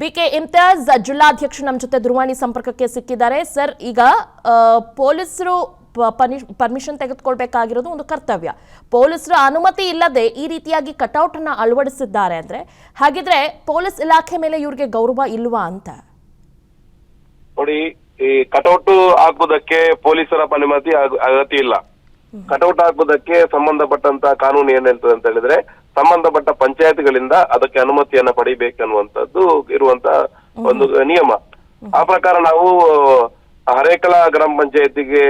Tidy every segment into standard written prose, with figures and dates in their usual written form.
BK Imtiaz ಜಿಲ್ಲಾಧ್ಯಕ್ಷರು ನಮ್ಮ ಜೊತೆ ದೂರವಾಣಿ ಸಂಪರ್ಕಕ್ಕೆ ಸಿಕ್ಕಿದ್ದಾರೆ. ಸರ್, ಈಗ ಪೊಲೀಸರು ಪರ್ಮಿಷನ್ ತೆಗೆದುಕೊಳ್ಬೇಕಾಗಿರೋದು ಒಂದು ಕರ್ತವ್ಯ. ಪೊಲೀಸರ ಅನುಮತಿ ಇಲ್ಲದೆ ಈ ರೀತಿಯಾಗಿ ಕಟೌಟ್ ಅನ್ನ ಅಳವಡಿಸಿದ್ದಾರೆ ಅಂದ್ರೆ ಹಾಗಿದ್ರೆ ಪೊಲೀಸ್ ಇಲಾಖೆ ಮೇಲೆ ಇವ್ರಿಗೆ ಗೌರವ ಇಲ್ವಾ ಅಂತ? ನೋಡಿ, ಈ ಕಟೌಟ್ ಹಾಕುವುದಕ್ಕೆ ಪೊಲೀಸರ ಅನುಮತಿ ಅಗತ್ಯ ಇಲ್ಲ. ಕಟೌಟ್ ಹಾಕುವುದಕ್ಕೆ ಸಂಬಂಧಪಟ್ಟಂತ ಕಾನೂನು ಏನ್ ಹೇಳ್ತದೆ ಅಂತ ಹೇಳಿದ್ರೆ, ಸಂಬಂಧಪಟ್ಟ ಪಂಚಾಯತ್ಗಳಿಂದ ಅದಕ್ಕೆ ಅನುಮತಿಯನ್ನ ಪಡಿಬೇಕನ್ನುವಂಥದ್ದು ಇರುವಂತ ಒಂದು ನಿಯಮ. ಆ ಪ್ರಕಾರ ನಾವು ಹರೇಕಳ ಗ್ರಾಮ ಪಂಚಾಯತಿಗೆ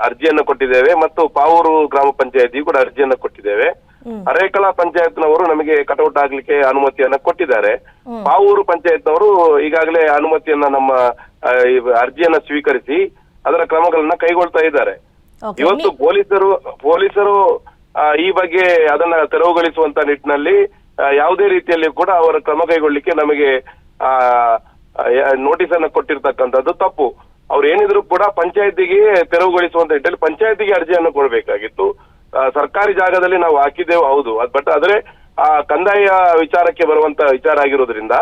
ಅರ್ಜಿಯನ್ನು ಕೊಟ್ಟಿದ್ದೇವೆ ಮತ್ತು ಪಾವೂರು ಗ್ರಾಮ ಪಂಚಾಯತಿಗೂ ಕೂಡ ಅರ್ಜಿಯನ್ನು ಕೊಟ್ಟಿದ್ದೇವೆ. ಹರೇಕಳ ಪಂಚಾಯತ್ನವರು ನಮಗೆ ಕಟೌಟ್ ಆಗ್ಲಿಕ್ಕೆ ಅನುಮತಿಯನ್ನ ಕೊಟ್ಟಿದ್ದಾರೆ. ಪಾವೂರು ಪಂಚಾಯತ್ನವರು ಈಗಾಗಲೇ ಅನುಮತಿಯನ್ನ ನಮ್ಮ ಅರ್ಜಿಯನ್ನ ಸ್ವೀಕರಿಸಿ ಅದರ ಕ್ರಮಗಳನ್ನ ಕೈಗೊಳ್ತಾ ಇದ್ದಾರೆ. ಇವತ್ತು ಪೊಲೀಸರು ಈ ಬಗ್ಗೆ ಅದನ್ನ ತೆರವುಗೊಳಿಸುವಂತ ನಿಟ್ಟಿನಲ್ಲಿ ಯಾವುದೇ ರೀತಿಯಲ್ಲಿ ಕೂಡ ಅವರ ಕ್ರಮ ಕೈಗೊಳ್ಳಿಕ್ಕೆ ನಮಗೆ ನೋಟಿಸ್ ಅನ್ನ ಕೊಟ್ಟಿರ್ತಕ್ಕಂಥದ್ದು ತಪ್ಪು. ಅವ್ರು ಏನಿದ್ರು ಕೂಡ ಪಂಚಾಯತಿಗೆ ತೆರವುಗೊಳಿಸುವಂತ ನಿಟ್ಟಿನಲ್ಲಿ ಪಂಚಾಯತಿಗೆ ಅರ್ಜಿಯನ್ನು ಕೊಡಬೇಕಾಗಿತ್ತು. ಸರ್ಕಾರಿ ಜಾಗದಲ್ಲಿ ನಾವು ಹಾಕಿದ್ದೇವೆ, ಹೌದು. ಬಟ್ ಆದ್ರೆ ಆ ಕಂದಾಯ ವಿಚಾರಕ್ಕೆ ಬರುವಂತ ವಿಚಾರ ಆಗಿರೋದ್ರಿಂದ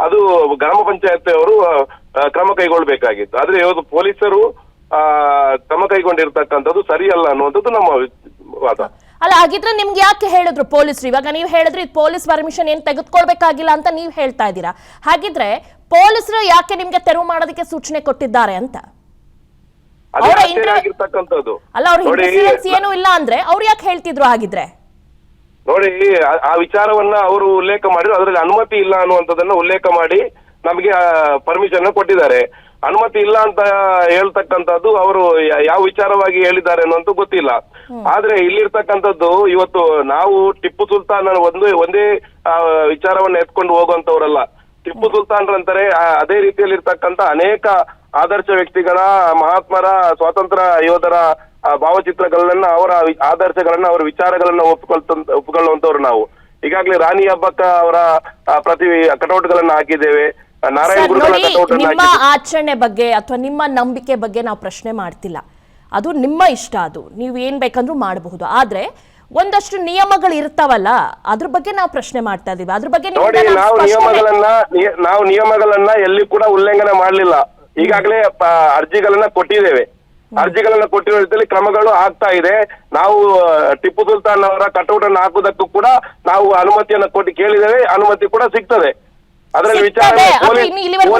ಅದು ಗ್ರಾಮ ಪಂಚಾಯತ್ ಅವರು ಕ್ರಮ ಕೈಗೊಳ್ಬೇಕಾಗಿತ್ತು. ಆದ್ರೆ ಇವತ್ತು ಪೊಲೀಸರು ಕ್ರಮ ಕೈಗೊಂಡಿರ್ತಕ್ಕಂಥದ್ದು ಸರಿಯಲ್ಲ ಅನ್ನುವಂಥದ್ದು ನಮ್ಮ ವಾದ. ಅಲ್ಲ, ಹಾಗಿದ್ರೆ ನಿಮ್ಗೆ ಯಾಕೆ ಹೇಳಿದ್ರು ಪೊಲೀಸರು? ಇವಾಗ ನೀವು ಹೇಳಿದ್ರೆ ಪೊಲೀಸ್ ಪರ್ಮಿಷನ್ ಏನ್ ತೆಗೆದುಕೊಳ್ಬೇಕಾಗಿಲ್ಲ ಅಂತ ನೀವು ಹೇಳ್ತಾ ಇದ್ದೀರಾ. ಹಾಗಿದ್ರೆ ಪೊಲೀಸರು ಯಾಕೆ ನಿಮ್ಗೆ ತೆರವು ಮಾಡೋದಕ್ಕೆ ಸೂಚನೆ ಕೊಟ್ಟಿದ್ದಾರೆ ಅಂತ? ಅಲ್ಲ, ಅವ್ರ ಇಂಟರ್ಫಿಯರೆನ್ಸ್ ಏನು ಇಲ್ಲ ಅಂದ್ರೆ ಅವ್ರು ಯಾಕೆ ಹೇಳ್ತಿದ್ರು ಹಾಗಿದ್ರೆ? ನೋಡಿ, ಆ ವಿಚಾರವನ್ನ ಅವರು ಉಲ್ಲೇಖ ಮಾಡಿದ್ರು. ಅದರಲ್ಲಿ ಅನುಮತಿ ಇಲ್ಲ ಅನ್ನುವಂಥದ್ದನ್ನ ಉಲ್ಲೇಖ ಮಾಡಿ ನಮಗೆ ಪರ್ಮಿಷನ್ ಕೊಟ್ಟಿದ್ದಾರೆ. ಅನುಮತಿ ಇಲ್ಲ ಅಂತ ಹೇಳ್ತಕ್ಕಂಥದ್ದು ಅವರು ಯಾವ ವಿಚಾರವಾಗಿ ಹೇಳಿದ್ದಾರೆ ಅನ್ನೋಂತ ಗೊತ್ತಿಲ್ಲ. ಆದ್ರೆ ಇಲ್ಲಿರ್ತಕ್ಕಂಥದ್ದು ಇವತ್ತು ನಾವು ಟಿಪ್ಪು ಸುಲ್ತಾನ್ ಒಂದೇ ವಿಚಾರವನ್ನ ಎತ್ಕೊಂಡು ಹೋಗುವಂತವ್ರಲ್ಲ. ಟಿಪ್ಪು ಸುಲ್ತಾನ್ರಂತಾರೆ ಅದೇ ರೀತಿಯಲ್ಲಿ ಇರ್ತಕ್ಕಂಥ ಅನೇಕ ಆದರ್ಶ ವ್ಯಕ್ತಿಗಳ, ಮಹಾತ್ಮರ, ಸ್ವಾತಂತ್ರ್ಯ ಯೋಧರ ಭಾವಚಿತ್ರಗಳನ್ನ, ಅವರ ಆದರ್ಶಗಳನ್ನ, ಅವರ ವಿಚಾರಗಳನ್ನ ಒಪ್ಪಿಕೊಳ್ಳುವಂತವ್ರು ನಾವು. ಈಗಾಗಲೇ ರಾಣಿ ಹಬ್ಬಕ್ಕ ಅವರ ಪ್ರತಿ ಕಟೌಟ್ಗಳನ್ನ ಹಾಕಿದ್ದೇವೆ. ನಿಮ್ಮ ಆಚರಣೆ ಬಗ್ಗೆ ಅಥವಾ ನಿಮ್ಮ ನಂಬಿಕೆ ಬಗ್ಗೆ ನಾವು ಪ್ರಶ್ನೆ ಮಾಡ್ತಿಲ್ಲ. ಅದು ನಿಮ್ಮ ಇಷ್ಟ, ಅದು ನೀವು ಏನ್ ಬೇಕಂದ್ರೂ ಮಾಡಬಹುದು. ಆದ್ರೆ ಒಂದಷ್ಟು ನಿಯಮಗಳು ಇರ್ತಾವಲ್ಲ, ಅದ್ರ ಬಗ್ಗೆ ನಾವು ಪ್ರಶ್ನೆ ಮಾಡ್ತಾ ಇದೀವಿ. ಅದ್ರ ಬಗ್ಗೆ ನಾವು ನಿಯಮಗಳನ್ನ ಎಲ್ಲಿ ಕೂಡ ಉಲ್ಲಂಘನೆ ಮಾಡಲಿಲ್ಲ. ಈಗಾಗಲೇ ಅರ್ಜಿಗಳನ್ನ ಕೊಟ್ಟಿದ್ದೇವೆ. ಅರ್ಜಿಗಳನ್ನ ಕೊಟ್ಟಿರೋ ಕ್ರಮಗಳು ಆಗ್ತಾ ಇದೆ. ನಾವು ಟಿಪ್ಪು ಸುಲ್ತಾನ್ ಅವರ ಕಟೌಟ್ ಅನ್ನು ಹಾಕುವುದಕ್ಕೂ ಕೂಡ ನಾವು ಅನುಮತಿಯನ್ನ ಕೊಟ್ಟು ಕೇಳಿದ್ದೇವೆ. ಅನುಮತಿ ಕೂಡ ಸಿಗ್ತದೆ. ಅದರಲ್ಲಿ ವಿಚಾರ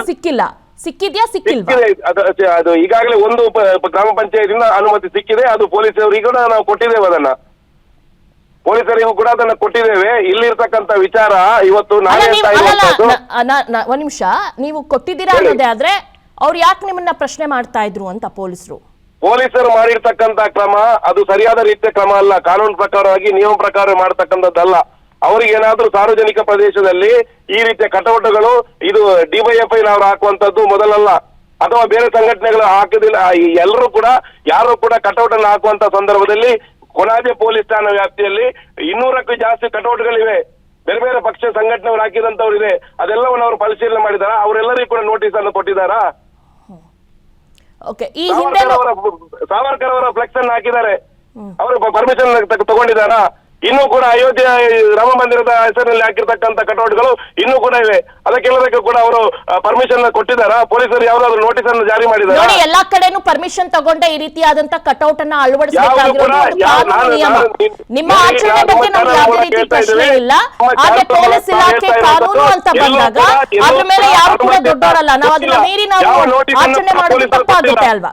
ಸಿಕ್ಕಿಲ್ಲ, ಸಿಕ್ಕಿದ್ಯಾ ಸಿಕ್ಕಿಲ್ವಾ? ಅದು ಈಗಾಗಲೇ ಒಂದು ಗ್ರಾಮ ಪಂಚಾಯತಿಂದ ಅನುಮತಿ ಸಿಕ್ಕಿದೆ. ಅದು ಪೊಲೀಸರಿಗೆ ಕೂಡ ನಾವು ಕೊಟ್ಟಿದ್ದೇವೆ. ಪೊಲೀಸರಿಗೂ ಕೂಡ ಅದನ್ನ ಕೊಟ್ಟಿದ್ದೇವೆ. ಇಲ್ಲಿರ್ತಕ್ಕಂಥ ವಿಚಾರ ಇವತ್ತು ಒಂದ್ ನಿಮಿಷ, ನೀವು ಕೊಟ್ಟಿದ್ದೀರಾ ಅನ್ನೋದೇ ಆದ್ರೆ ಅವ್ರು ಯಾಕೆ ನಿಮ್ಮನ್ನ ಪ್ರಶ್ನೆ ಮಾಡ್ತಾ ಇದ್ರು ಅಂತ ಪೊಲೀಸರು ಮಾಡಿರ್ತಕ್ಕಂಥ ಕ್ರಮ ಅದು ಸರಿಯಾದ ರೀತಿಯ ಕ್ರಮ ಅಲ್ಲ. ಕಾನೂನು ಪ್ರಕಾರವಾಗಿ ನಿಯಮ ಪ್ರಕಾರ ಮಾಡತಕ್ಕಂಥದ್ದಲ್ಲ. ಅವರಿಗೇನಾದ್ರೂ ಸಾರ್ವಜನಿಕ ಪ್ರದೇಶದಲ್ಲಿ ಈ ರೀತಿಯ ಕಟೌಟ್ಗಳು ಇದು ಡಿವೈಎಫ್ಐ ನಾವು ಹಾಕುವಂತದ್ದು ಮೊದಲಲ್ಲ, ಅಥವಾ ಬೇರೆ ಸಂಘಟನೆಗಳು ಹಾಕುದಿಲ್ಲ. ಎಲ್ಲರೂ ಕೂಡ ಯಾರು ಕೂಡ ಕಟೌಟ್ ಅನ್ನು ಹಾಕುವಂತ ಸಂದರ್ಭದಲ್ಲಿ ಕೊನಾಜೆ ಪೊಲೀಸ್ ಠಾಣಾ ವ್ಯಾಪ್ತಿಯಲ್ಲಿ 200ಕ್ಕೂ ಜಾಸ್ತಿ ಕಟೌಟ್ಗಳಿವೆ. ಬೇರೆ ಬೇರೆ ಪಕ್ಷ ಸಂಘಟನೆಗಳು ಹಾಕಿದಂತವ್ರು ಇದೆ. ಅದೆಲ್ಲವನ್ನು ಅವರು ಪರಿಶೀಲನೆ ಮಾಡಿದಾರ? ಅವರೆಲ್ಲರಿಗೂ ಕೂಡ ನೋಟಿಸ್ ಅನ್ನು ಕೊಟ್ಟಿದ್ದಾರಾ? ಸಾವರ್ಕರ್ ಅವರ ಫ್ಲೆಕ್ಸ್ ಅನ್ನು ಹಾಕಿದ್ದಾರೆ, ಅವರು ಪರ್ಮಿಷನ್ ತಗೊಂಡಿದ್ದಾರಾ? ಇನ್ನೂ ಕೂಡ ಅಯೋಧ್ಯೆ ರಾಮ ಮಂದಿರದ ಹೆಸರಿನಲ್ಲಿ ಹಾಕಿರ್ತಕ್ಕಂಥ ಕಟೌಟ್ಗಳು ಇನ್ನೂ ಕೂಡ ಇವೆ. ಅದಕ್ಕೆಲ್ಲದಕ್ಕೂ ಕೂಡ ಅವರು ಪರ್ಮಿಷನ್ ಕೊಟ್ಟಿದ್ದಾರಾ? ಪೊಲೀಸರು ಯಾವ್ದಾದ್ರು ನೋಟಿಸ್ ಅನ್ನು ಜಾರಿ ಮಾಡಿದ್ದಾರೆ? ಎಲ್ಲಾ ಕಡೆನೂ ಪರ್ಮಿಷನ್ ತಗೊಂಡೆ ಈ ರೀತಿಯಾದಂತ ಕಟೌಟ್ ಅನ್ನ ಅಳವಡಿಸಬೇಕಾಗಿರೋದು ನಿಮ್ಮ ಆಚರಣೆ ಬಗ್ಗೆ ನಮ್ಗೆ ಯಾವುದೇ ರೀತಿ ಪ್ರಶ್ನೆ ಇಲ್ಲ. ಆದ್ರೆ ಪೊಲೀಸ್ ಇಲಾಖೆ ಕಾನೂನು ಅಂತ ಬಂದಾಗ ಅದ್ರ ಮೇಲೆ ಯಾರು ಕೂಡ ದೊಡ್ಡವರಲ್ಲ. ನಾವು ಅದನ್ನ ಮೀರಿ ನಾವು ಆಚರಣೆ ಮಾಡೋದು ತಪ್ಪಾಗುತ್ತೆ ಅಲ್ವಾ?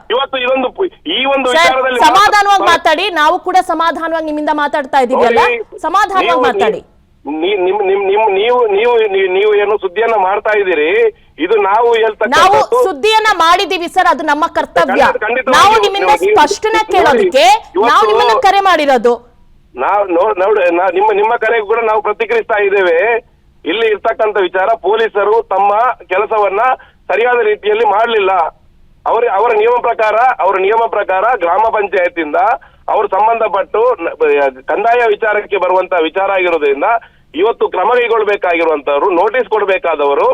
ಸಮಾಧಾನವಾಗಿ ಮಾತಾಡಿ, ನಾವು ಕೂಡ ಸಮಾಧಾನವಾಗಿ ನಿಮ್ಮಿಂದ ಮಾತಾಡ್ತಾ ಇದೀವಿ. ಸಮಾಧಾನವಾಗಿ ಮಾತಾಡಿ. ನೀವು ಏನು ಸುದ್ದಿಯನ್ನ ಮಾಡ್ತಾ ಇದ್ದೀರಿ? ಇದು ನಾವು ನಾವು ಸುದ್ದಿಯನ್ನ ಮಾಡಿದೀವಿ ಸರ್, ಅದು ನಮ್ಮ ಕರ್ತವ್ಯ. ನಾವು ನಿಮ್ಮಿಂದ ಸ್ಪಷ್ಟನೆ ಕೇಳೋದಕ್ಕೆ ನಾವು ನಿಮ್ಮನ್ನ ಕರೆ ಮಾಡಿರೋದು. ನಿಮ್ಮ ಕರೆಗೂ ಕೂಡ ನಾವು ಪ್ರತಿಕ್ರಿಯಿಸ್ತಾ ಇದ್ದೇವೆ. ಇಲ್ಲಿ ಇರ್ತಕ್ಕಂಥ ವಿಚಾರ, ಪೊಲೀಸರು ತಮ್ಮ ಕೆಲಸವನ್ನ ಸರಿಯಾದ ರೀತಿಯಲ್ಲಿ ಮಾಡಲಿಲ್ಲ. ಅವರ ನಿಯಮ ಪ್ರಕಾರ ಗ್ರಾಮ ಪಂಚಾಯತಿಂದ ಅವರು ಸಂಬಂಧಪಟ್ಟು ಕಂದಾಯ ವಿಚಾರಕ್ಕೆ ಬರುವಂತ ವಿಚಾರ ಆಗಿರೋದ್ರಿಂದ ಇವತ್ತು ಕ್ರಮ ಕೈಗೊಳ್ಬೇಕಾಗಿರುವಂತವ್ರು, ನೋಟಿಸ್ ಕೊಡಬೇಕಾದವರು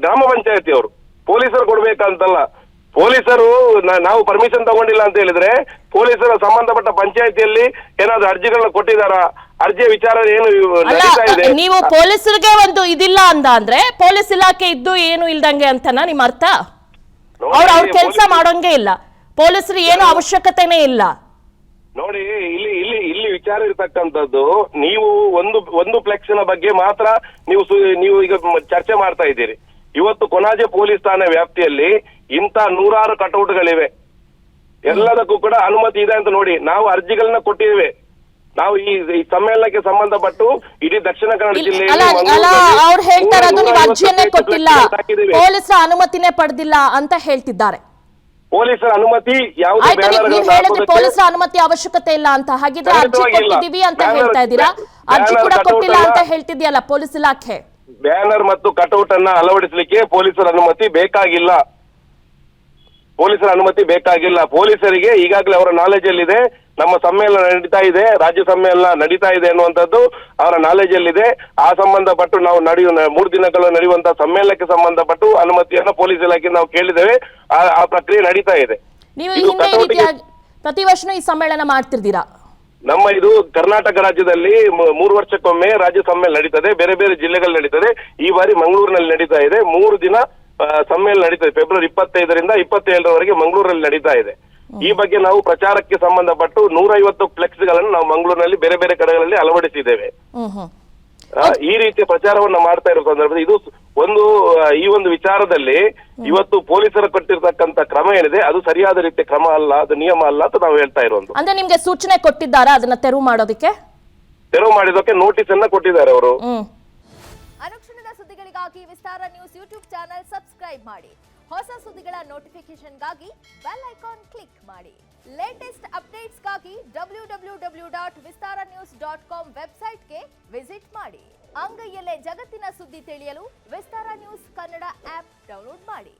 ಗ್ರಾಮ ಪಂಚಾಯತಿಯವರು, ಪೊಲೀಸರು ಕೊಡ್ಬೇಕಂತಲ್ಲ. ಪೊಲೀಸರು ನಾವು ಪರ್ಮಿಷನ್ ತಗೊಂಡಿಲ್ಲ ಅಂತ ಹೇಳಿದ್ರೆ ಪೊಲೀಸರ ಸಂಬಂಧಪಟ್ಟ ಪಂಚಾಯತಿಯಲ್ಲಿ ಏನಾದ್ರು ಅರ್ಜಿಗಳನ್ನ ಕೊಟ್ಟಿದಾರಾ? ಅರ್ಜಿಯ ವಿಚಾರ ಏನು ನಡೀತಾ ಇದೆ? ನೀವು ಪೊಲೀಸರಿಗೆ ಒಂದು ಇದಿಲ್ಲ ಅಂದ್ರೆ ಪೊಲೀಸ್ ಇಲಾಖೆ ಇದ್ದು ಏನು ಇಲ್ದಂಗೆ ಅಂತನಾ ನಿಮ್ಮ ಅರ್ಥ? ಅವ್ರ ಕೆಲಸ ಮಾಡೋಂಗೆ ಇಲ್ಲ, ಪೊಲೀಸರು ಏನು ಅವಶ್ಯಕತೆನೇ ಇಲ್ಲ. ನೋಡಿ, ಇಲ್ಲಿ ವಿಚಾರ ಇರ್ತಕ್ಕಂಥದ್ದು, ನೀವು ಒಂದು ಫ್ಲೆಕ್ಸ್ ನ ಬಗ್ಗೆ ಮಾತ್ರ ನೀವು ಈಗ ಚರ್ಚೆ ಮಾಡ್ತಾ ಇದ್ದೀರಿ. ಇವತ್ತು ಕೊಣಾಜೆ ಪೊಲೀಸ್ ಠಾಣೆ ವ್ಯಾಪ್ತಿಯಲ್ಲಿ ಇಂಥ 100 ಕಟೌಟ್ಗಳಿವೆ. ಎಲ್ಲದಕ್ಕೂ ಕೂಡ ಅನುಮತಿ ಇದೆ ಅಂತ ನೋಡಿ. ನಾವು ಅರ್ಜಿಗಳನ್ನ ಕೊಟ್ಟಿದ್ದೇವೆ. ನಾವು ಈ ಸಮ್ಮೇಳನಕ್ಕೆ ಸಂಬಂಧಪಟ್ಟು ಇಡೀ ದಕ್ಷಿಣ ಕನ್ನಡ ಜಿಲ್ಲೆಯಲ್ಲಿ ಅವ್ರು ಹೇಳ್ತಾರೆ ಅದು ನೀವು ಅರ್ಜಿಯನ್ನೇ ಕೊಟ್ಟಿಲ್ಲ, ಪೊಲೀಸರ ಅನುಮತಿನೇ ಪಡೆದಿಲ್ಲ ಅಂತ ಹೇಳ್ತಿದ್ದಾರೆ. ಪೊಲೀಸರ ಅನುಮತಿ ಪೊಲೀಸರ ಅನುಮತಿ ಅವಶ್ಯಕತೆ ಇಲ್ಲ ಅಂತ, ಹಾಗಿದ್ರೆ ಅರ್ಜಿ ಕೊಟ್ಟಿದೀವಿ ಅಂತ ಹೇಳ್ತಾ ಇದ್ದೀರಾ, ಅರ್ಜಿ ಕೂಡ ಕೊಟ್ಟಿಲ್ಲ ಅಂತ ಹೇಳ್ತಿದ್ಯಲ್ಲ ಪೊಲೀಸ್ ಇಲಾಖೆ. ಬ್ಯಾನರ್ ಮತ್ತು ಕಟೌಟ್ ಅನ್ನ ಅಳವಡಿಸಲಿಕ್ಕೆ ಪೊಲೀಸರ ಅನುಮತಿ ಬೇಕಾಗಿಲ್ಲ. ಪೊಲೀಸರಿಗೆ ಈಗಾಗಲೇ ಅವರ ನಾಲೆಜ್ ಅಲ್ಲಿದೆ. ನಮ್ಮ ಸಮ್ಮೇಳನ ನಡೀತಾ ಇದೆ, ರಾಜ್ಯ ಸಮ್ಮೇಳನ ನಡೀತಾ ಇದೆ ಅನ್ನುವಂಥದ್ದು ಅವರ ನಾಲೆಜ್ ಅಲ್ಲಿದೆ. ಆ ಸಂಬಂಧಪಟ್ಟು ನಾವು 3 ದಿನಗಳು ನಡೆಯುವಂತಹ ಸಮ್ಮೇಳನಕ್ಕೆ ಸಂಬಂಧಪಟ್ಟು ಅನುಮತಿಯನ್ನು ಪೊಲೀಸ್ ಇಲಾಖೆ ನಾವು ಕೇಳಿದ್ದೇವೆ. ಆ ಪ್ರಕ್ರಿಯೆ ನಡೀತಾ ಇದೆ. ನೀವು ಪ್ರತಿ ವರ್ಷನೂ ಈ ಸಮ್ಮೇಳನ ಮಾಡ್ತಿರ್ತೀರಾ? ಇದು ಕರ್ನಾಟಕ ರಾಜ್ಯದಲ್ಲಿ 3 ವರ್ಷಕ್ಕೊಮ್ಮೆ ರಾಜ್ಯ ಸಮ್ಮೇಳನ ನಡೀತದೆ, ಬೇರೆ ಬೇರೆ ಜಿಲ್ಲೆಗಳು ನಡೀತದೆ. ಈ ಬಾರಿ ಮಂಗಳೂರಿನಲ್ಲಿ ನಡೀತಾ ಇದೆ. 3 ದಿನ ಸಮ್ಮೇಳನ ನಡೀತದೆ. ಫೆಬ್ರವರಿ 25ರಿಂದ 27ರವರೆಗೆ ಮಂಗಳೂರಲ್ಲಿ ನಡೀತಾ ಇದೆ. ಈ ಬಗ್ಗೆ ನಾವು ಪ್ರಚಾರಕ್ಕೆ ಸಂಬಂಧಪಟ್ಟು 150 ಫ್ಲೆಕ್ಸ್ ಗಳನ್ನು ನಾವು ಮಂಗಳೂರಿನಲ್ಲಿ ಬೇರೆ ಬೇರೆ ಕಡೆಗಳಲ್ಲಿ ಅಳವಡಿಸಿದ್ದೇವೆ. ಈ ರೀತಿಯ ಪ್ರಚಾರವನ್ನ ಮಾಡ್ತಾ ಇರೋ ಸಂದರ್ಭದಲ್ಲಿ ಈ ಒಂದು ವಿಚಾರದಲ್ಲಿ ಇವತ್ತು ಪೊಲೀಸರು ಕೊಟ್ಟಿರ್ತಕ್ಕಂಥ ಕ್ರಮ ಏನಿದೆ ಅದು ಸರಿಯಾದ ರೀತಿಯ ಕ್ರಮ ಅಲ್ಲ, ಅದು ನಿಯಮ ಅಲ್ಲ ಅಂತ ನಾವು ಹೇಳ್ತಾ ಇರೋದು. ಅಂದ್ರೆ ನಿಮ್ಗೆ ಸೂಚನೆ ಕೊಟ್ಟಿದ್ದಾರಾ ಅದನ್ನ ತೆರವು ಮಾಡೋದಕ್ಕೆ ನೋಟಿಸ್ ಅನ್ನ ಕೊಟ್ಟಿದ್ದಾರೆ ಅವರು. ಅನುಕ್ಷಣದ ಸುದ್ದಿಗಳಿಗಾಗಿ ವಿಸ್ತಾರ ನ್ಯೂಸ್ ಯೂಟ್ಯೂಬ್ ಚಾನೆಲ್ ಸಬ್ಸ್ಕ್ರೈಬ್ ಮಾಡಿ. ಹೊಸ ಸುದ್ದಿಗಳ ನೋಟಿಫಿಕೇಶನ್ಗಾಗಿ ಬೆಲ್ ಐಕಾನ್ ಕ್ಲಿಕ್ ಮಾಡಿ. ಲೇಟೆಸ್ಟ್ ಅಪ್ಡೇಟ್ಸ್ಗಾಗಿ www.vistaranews.com ವೆಬ್ಸೈಟ್ಗೆ ವಿಸಿಟ್ ಮಾಡಿ. ಅಂಗೈಯಲ್ಲೇ ಜಗತ್ತಿನ ಸುದ್ದಿ ತಿಳಿಯಲು ವಿಸ್ತಾರ ನ್ಯೂಸ್ ಕನ್ನಡ ಆಪ್ ಡೌನ್ಲೋಡ್ ಮಾಡಿ.